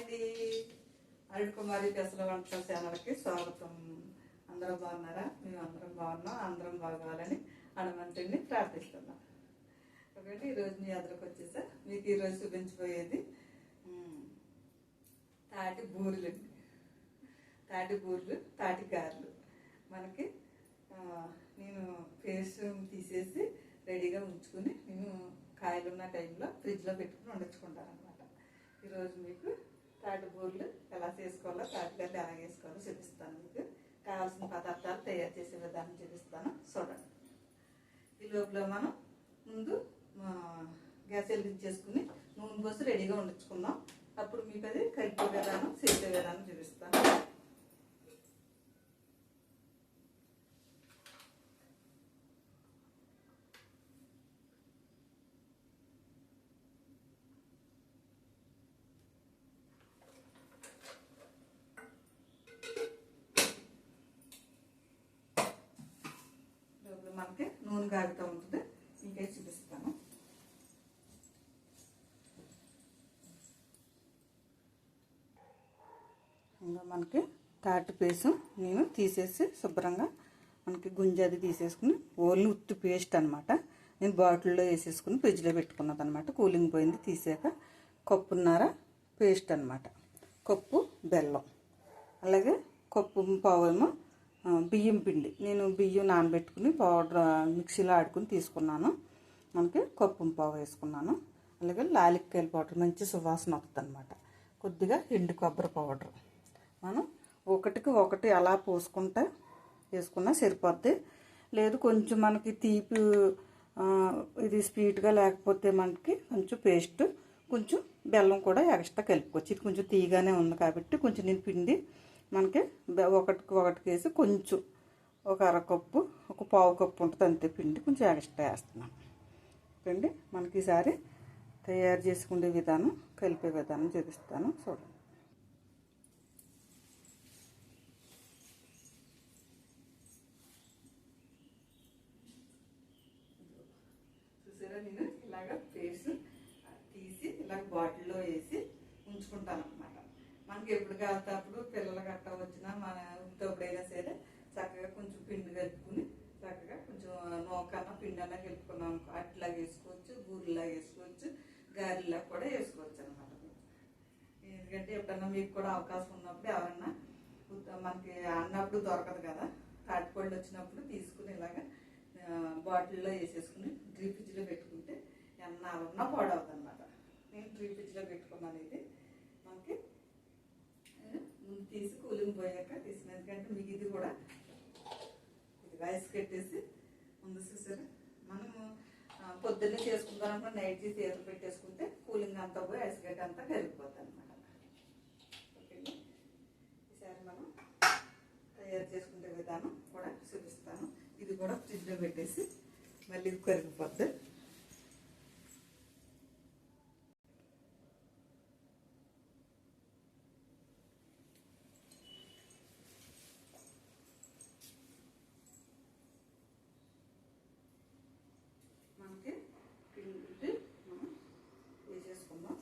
అండి, అరుణ్ కుమారి పెసల వంటల ఛానల్కి స్వాగతం. అందరూ బాగున్నారా? మేము అందరం బాగున్నాం. అందరం బాగోవాలని హనుమంతుడిని ప్రార్థిస్తున్నాం. ఒకటి ఈరోజు మీ ఎదురుకు వచ్చేసా. మీకు ఈరోజు చూపించబోయేది తాటి బూరెలు, తాటి గారెలు. మనకి నేను పేస్ట్ తీసేసి రెడీగా ఉంచుకుని నేను కాయలు ఉన్న టైంలో ఫ్రిడ్జ్లో పెట్టుకుని వండించుకుంటాను అనమాట. ఈరోజు మీకు తాటి బూరెలు ఎలా చేసుకోవాలో, తాటి గడ్డలు ఎలా వేసుకోవాలో చూపిస్తాను. మీకు కావాల్సిన పదార్థాలు తయారు చేసే విధానం చూపిస్తాను, చూడండి. ఈ లోపల మనం ముందు గ్యాస్ వెలిగించేసుకుని నూనె పోసి రెడీగా వండించుకుందాం. అప్పుడు మీకు అది కలిపే విధానం, చేసే విధానం చూపిస్తాను. మనకి నూనె కాగుతూ ఉంటుంది, ఇంకే చూపిస్తాను. ఇంకా మనకి తాటి పేసు నేను తీసేసి శుభ్రంగా మనకి గుంజది తీసేసుకుని ఓన్లీ ఉత్తి పేస్ట్ అనమాట. నేను బాటిల్లో వేసేసుకుని ఫ్రిడ్జ్లో పెట్టుకున్నది అనమాట. కూలింగ్ పోయింది తీసాక కప్పున్నర పేస్ట్ అనమాట. కప్పు బెల్లం, అలాగే కప్పు పావేమో బియ్యం పిండి. నేను బియ్యం నానబెట్టుకుని పౌడర్ మిక్సీలో ఆడుకుని తీసుకున్నాను. మనకి కప్పు పావు వేసుకున్నాను. అలాగే లాలిక్కాయల పౌడర్, మంచి సువాసన వస్తుంది అనమాట. కొద్దిగా ఎండు కొబ్బరి పౌడర్. మనం ఒకటికి ఒకటి అలా పోసుకుంటే వేసుకున్నా సరిపోద్ది. లేదు కొంచెం మనకి తీపి ఇది స్వీట్గా లేకపోతే మనకి కొంచెం పేస్ట్, కొంచెం బెల్లం కూడా ఎక్స్ట్రా కలుపుకోవచ్చు. ఇది కొంచెం తీయగానే ఉంది కాబట్టి కొంచెం నేను పిండి మనకి ఒకటికి వేసి కొంచెం ఒక అరకప్పు, ఒక పావు కప్పు ఉంటుంది అంతే పిండి, కొంచెం ఎక్స్ట్రా వేస్తున్నాను. పిండి మనకి ఈసారి తయారు చేసుకునే విధానం, కలిపే విధానం చూపిస్తాను, చూడండి. చూసారా, నేను ఇలాగ పేస్ట్ తీసి ఇలాగ బాటిల్లో వేసి ఉంచుకుంటాను అనమాట. మనకి ఎప్పుడు కాకపోతే అప్పుడు పిల్లలు గట్ట వచ్చినా మన ఎప్పుడైనా సరే చక్కగా కొంచెం పిండి కలుపుకుని చక్కగా కొంచెం నూకన్నా పిండి అన్నా కలుపుకున్నాం అనుకో, అట్లా వేసుకోవచ్చు, బూరెలా వేసుకోవచ్చు, గారెలా కూడా వేసుకోవచ్చు అనమాట. ఎందుకంటే ఎప్పుడన్నా మీకు కూడా అవకాశం ఉన్నప్పుడు ఎవరన్నా మనకి అన్నప్పుడు దొరకదు కదా, తాటిపళ్ళు వచ్చినప్పుడు తీసుకుని ఇలాగా బాటిల్లో వేసేసుకుని డ్రీ ఫ్రిడ్జ్లో పెట్టుకుంటే ఎన్నాళ్ళన్నా పాడవుతుంది అనమాట. నేను డ్రీ ఫ్రిడ్జ్లో పెట్టుకున్నాను. ఇది మనకి ముందు తీసి కూలింగ్ పోయాక తీసిన, ఎందుకంటే మీకు ఇది కూడా ఇది రైస్ కట్టేసి ముందు చూసారు. మనము పొద్దున్నే చేసుకుంటాం, నైట్ చేసి ఏదో పెట్టేసుకుంటే కూలింగ్ అంతా పోయి ఐస్ గడ్డ అంతా కరిగిపోతుంది అనమాట. ఓకేండి, ఈసారి మనం తయారు చేసుకునే విధానం కూడా చూపిస్తాను. ఇది కూడా ఫ్రిడ్జ్లో పెట్టేసి మళ్ళీ కరిగిపోద్ది. మనకి పిండి మనం వేసేసుకుందాం.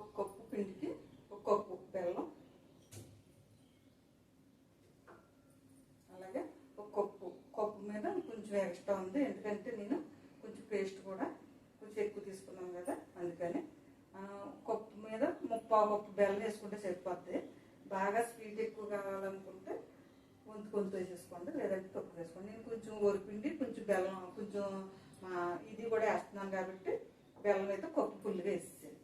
ఒక కప్పు పిండికి ఒక కప్పు బెల్లం, అలాగే ఒక కప్పు మీద కొంచెం ఎక్స్ట్రా ఉంది, ఎందుకంటే నేను కొంచెం పేస్ట్ కూడా కొంచెం ఎక్కువ తీసుకున్నాను కదా, అందుకని కప్పు మీద ముప్పావు కప్పు బెల్లం వేసుకుంటే సరిపోద్ది. బాగా స్వీట్ ఎక్కువ కావాలనుకుంటే కొంత వేసేసుకోండి, లేదంటే తక్కువ వేసుకోండి. నేను కొంచెం వరిపిండి, కొంచెం బెల్లం, కొంచెం ఇది కూడా వేస్తున్నాను కాబట్టి బెల్లం అయితే కప్పు ఫుల్గా వేసేసాను.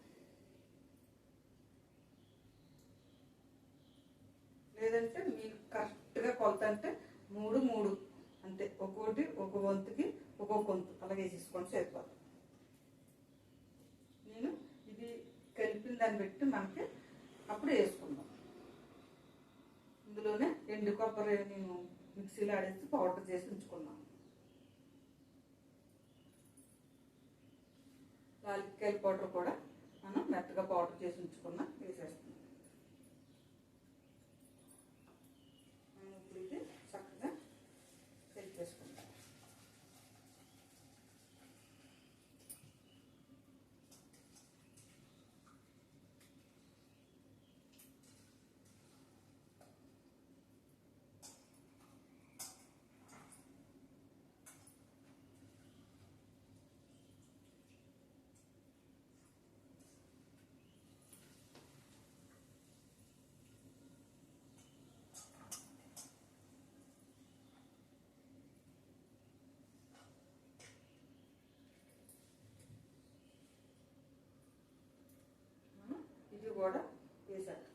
లేదంటే మీకు కరెక్ట్గా కొలత అంటే 3 అంతే, ఒక్కొక్కటి ఒక వంతుకి ఒక్కొక్క వంతు అలా వేసేసుకోండి సరిపోద్ది. నేను ఇది కలిపిన దాన్ని బట్టి మనకి అప్పుడు వేసుకుందాం. ఇందులోనే ఎండు కొబ్బరి నేను మిక్సీలో ఆడేసి పౌడర్ చేసి ఉంచుకున్నాను. లాలిక్కాయల పౌడర్ కూడా మనం మెత్తగా పౌడర్ చేసి ఉంచుకున్నా వేసేస్తున్నాం. ఇప్పుడు ఇది చక్కగా కూడా వేసాను.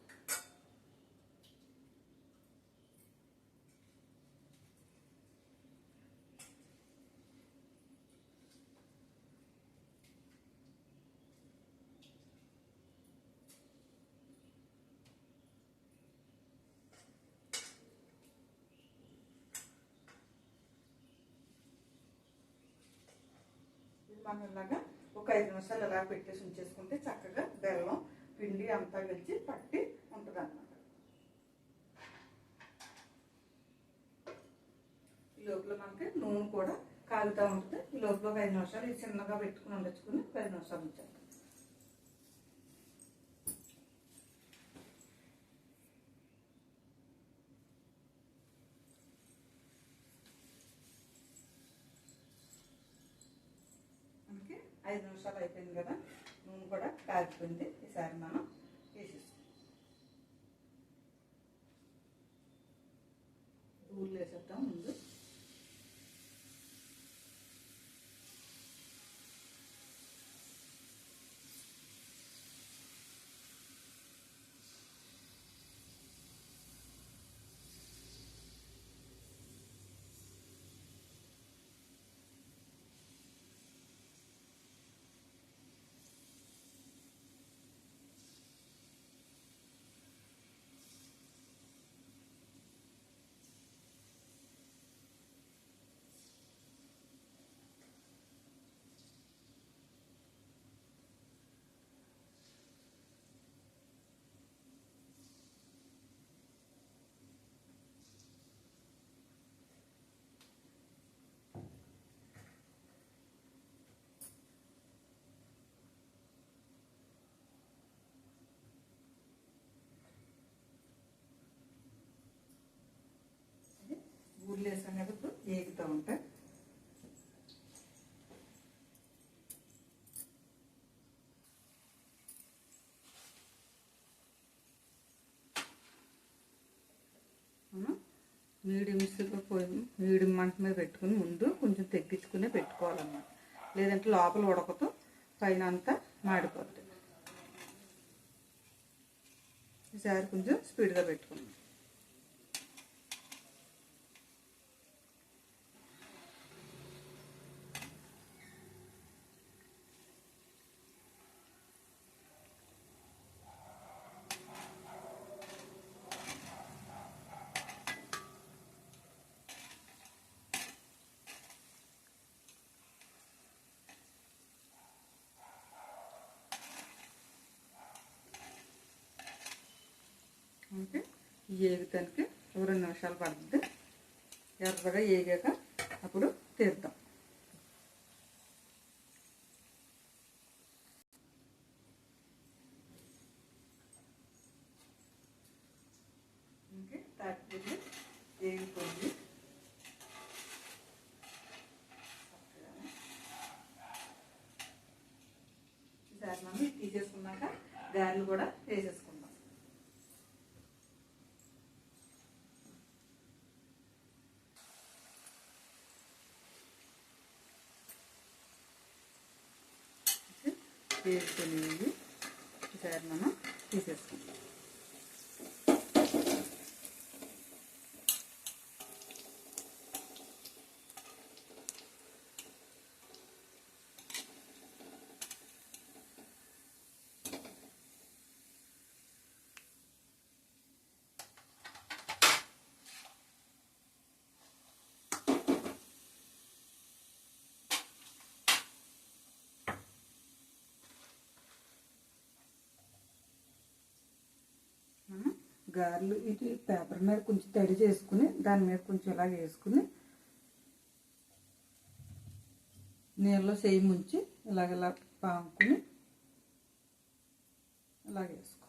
మనం ఇలాగా ఒక 5 నిమిషాలు ఇలా పెట్టేసి ఉంచేసుకుంటే చక్కగా బెల్లం పిండి అంతా కలిసి పట్టి ఉంటుంది అన్నమాట. ఈ లోపల మనకి నూనె కూడా కాగుతూ ఉంటుంది. ఈ లోపల ఒక 5 నిమిషాలు ఇది చిన్నగా పెట్టుకుని ఉండొచ్చుకుని 5 నిమిషాలు ఉంచాలి. మనకి 5 నిమిషాలు అయిపోయింది కదా, నూనె కూడా కాగిపోయింది. ఈసారి మనం వేసేస్తాం. ఊళ్ళు వేసేద్దాం ముందు. ఊర్లు వేసాం కదా, ఇప్పుడు ఏగుతూ ఉంటాయి. మీడియం మంట మీద పెట్టుకుని ముందు కొంచెం తగ్గించుకునే పెట్టుకోవాలన్నమాట. లేదంటే లోపల ఉడకతో పైన అంతా మాడిపోద్ది. ఈసారి కొంచెం స్పీడ్గా పెట్టుకున్నాం. అంటే ఏగటానికి ఒక 2 నిమిషాలు పడుతుంది. ఎర్రగా ఏగాక అప్పుడు తీద్దాం. ఇంకా తాటిపల్లి ఏగిపోయింది. ఈసారి మనం తీసేసుకున్నాక గారెలు కూడా వేసేసుకుందాం. వేసుకునేవి ఈసారి మనం తీసేసుకుంటాం. గారెలు ఇది పేపర్ మీద కొంచెం తడి చేసుకుని దాని మీద కొంచెం ఇలాగ వేసుకుని నీళ్ళలో చేయి ముంచి ఇలాగ పాముకుని ఇలాగ వేసుకోవాలి.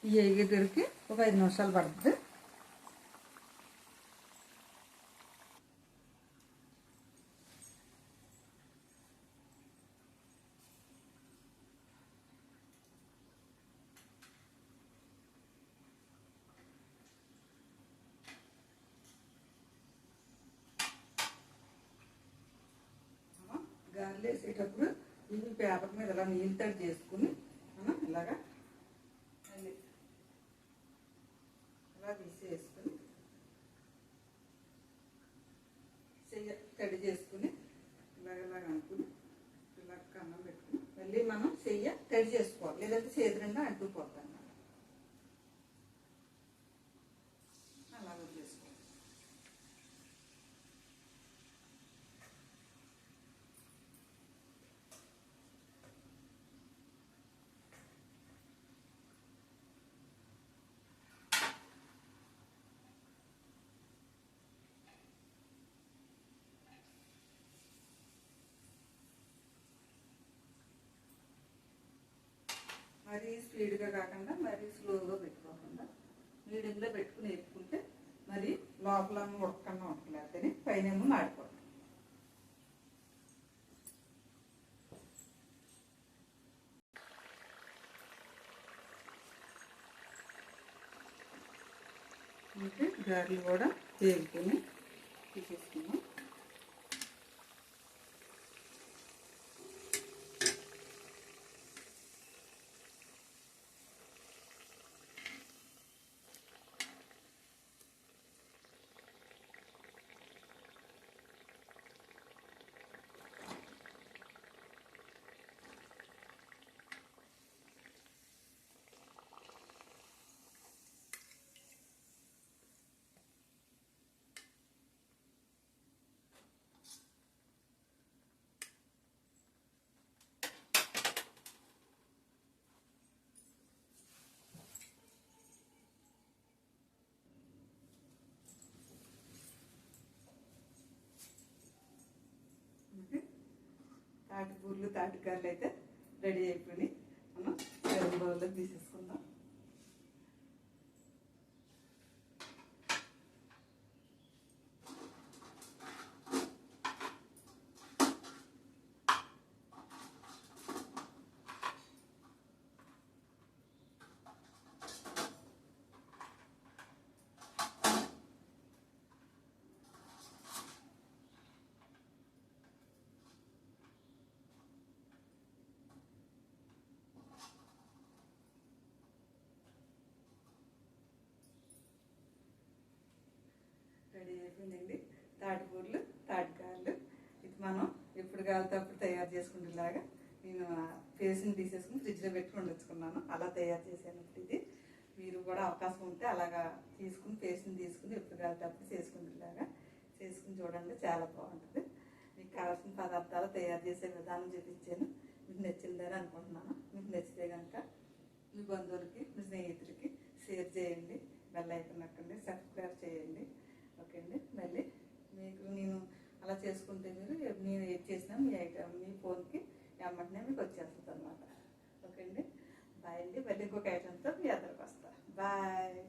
ఈ ఎగిరికి ఒక 5 నిమిషాలు పడుతుంది. గారెలు వేసేటప్పుడు ఈ పేపర్ మీద ఇలా నీళ్ళు తడి చేసుకుని మనం ఇలాగా ఇలా తీసేసుకుని చెయ్య తడి చేసుకుని ఇలాగ అనుకుని ఇలా కన్నం పెట్టుకుని మళ్ళీ మనం చెయ్య తడి చేసుకోవాలి, లేదంటే చేతి నిండా అంటుకుపోతాం. అలాగ చేసుకోవాలి. మరీ స్పీడ్గా కాకుండా మరీ స్లోగా పెట్టుకోకుండా మీడియంలో పెట్టుకుని వేపుకుంటే మరి లోపల ఉడకకుండా ఉంటుంది, అంతేనే పైన మాడిపోతుంది. అంటే గారెలు కూడా వేపుకొని తీసేసుకున్నాం. తాటి పూలు తాటికాయలు అయితే రెడీ అయిపోయి మనం సర్వింగ్ బౌల్లో తీసేసుకుందాం. రెడీ అయిపోయిందండి తాటిపూర్లు తాటికాయలు. ఇది మనం ఎప్పుడు కావాలితే అప్పుడు తయారు చేసుకునేలాగా నేను పేస్ట్ని తీసేసుకుని ఫ్రిడ్జ్లో పెట్టుకుని ఉండొచ్చుకున్నాను. అలా తయారు చేశాను. ఇది మీరు కూడా అవకాశం ఉంటే అలాగా తీసుకుని పేస్ట్ని తీసుకుని ఎప్పుడు కావాలితే అప్పుడు చేసుకునేలాగా చేసుకుని చూడండి, చాలా బాగుంటుంది. మీకు కావాల్సిన పదార్థాలు తయారు చేసే విధానం చూపించాను. మీకు నచ్చిందని అనుకుంటున్నాను. మీకు నచ్చితే కనుక మీ బంధువులకి మీ స్నేహితులకి షేర్ చేయండి, బెల్ ఐకాన్ నొక్కండి, సబ్స్క్రైబ్ చేయండి. ఓకే అండి. మళ్ళీ మీకు నేను అలా చేసుకుంటే మీరు నేను ఏది చేసినా మీ ఫోన్కి వెంటనే మీకు వచ్చేస్తుంది అనమాట. ఓకే అండి. బాయ్ అండి. మళ్ళీ ఇంకొక ఐటమ్తో మీ అందరికి వస్తా. బాయ్.